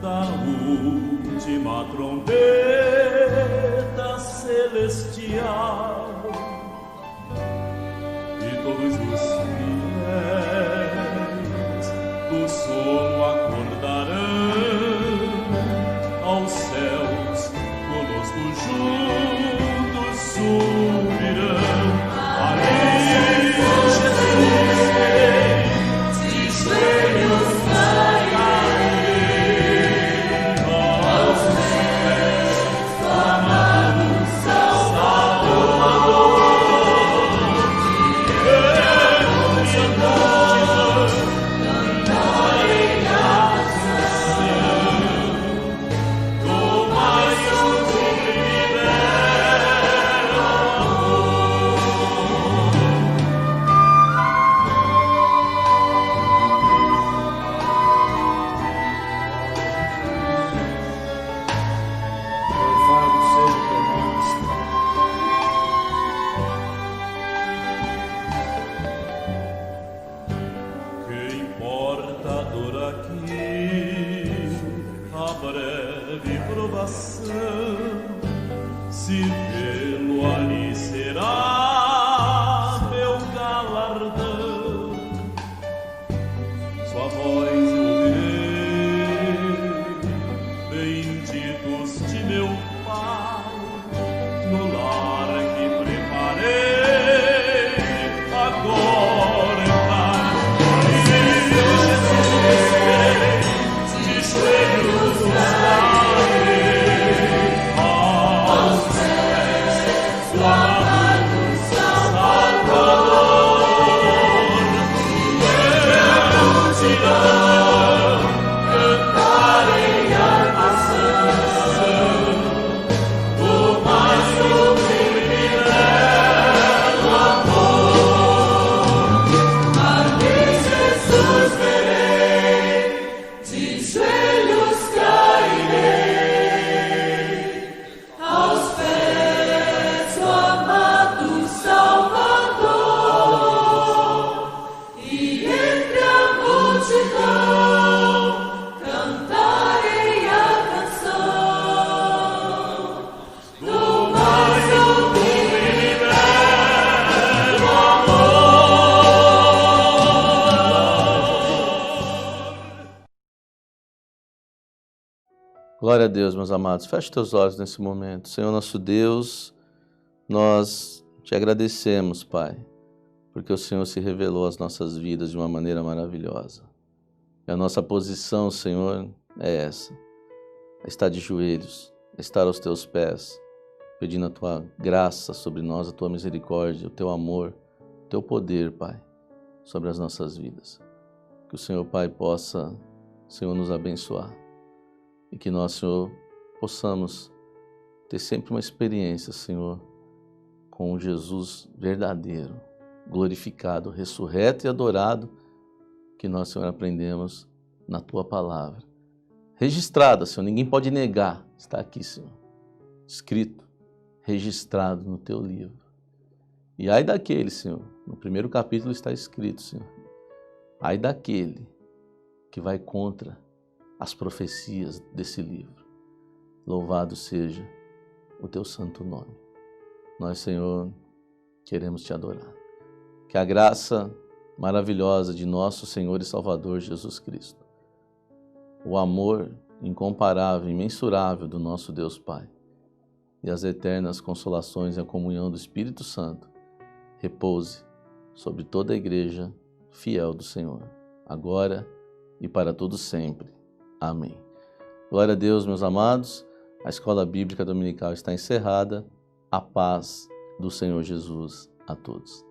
da última trombeta celestial, e todos os fiéis do sono acordarão aos céus, conosco juntos subirão. Glória a Deus, meus amados. Feche teus olhos nesse momento. Senhor nosso Deus, nós te agradecemos, Pai, porque o Senhor se revelou às nossas vidas de uma maneira maravilhosa. E a nossa posição, Senhor, é essa: é estar de joelhos, é estar aos teus pés, pedindo a tua graça sobre nós, a tua misericórdia, o teu amor, o teu poder, Pai, sobre as nossas vidas. Que o Senhor, Pai, possa, Senhor, nos abençoar e que nós, Senhor, possamos ter sempre uma experiência, Senhor, com o Jesus verdadeiro, glorificado, ressurreto e adorado, que nós, Senhor, aprendemos na tua palavra. Registrada, Senhor, ninguém pode negar, está aqui, Senhor, escrito, registrado no teu livro. E ai daquele, Senhor, no primeiro capítulo está escrito, Senhor, ai daquele que vai contra as profecias desse livro. Louvado seja o teu santo nome. Nós, Senhor, queremos te adorar. Que a graça maravilhosa de nosso Senhor e Salvador Jesus Cristo, o amor incomparável, imensurável do nosso Deus Pai e as eternas consolações e a comunhão do Espírito Santo repouse sobre toda a igreja fiel do Senhor, agora e para todo sempre. Amém. Glória a Deus, meus amados. A Escola Bíblica Dominical está encerrada. A paz do Senhor Jesus a todos.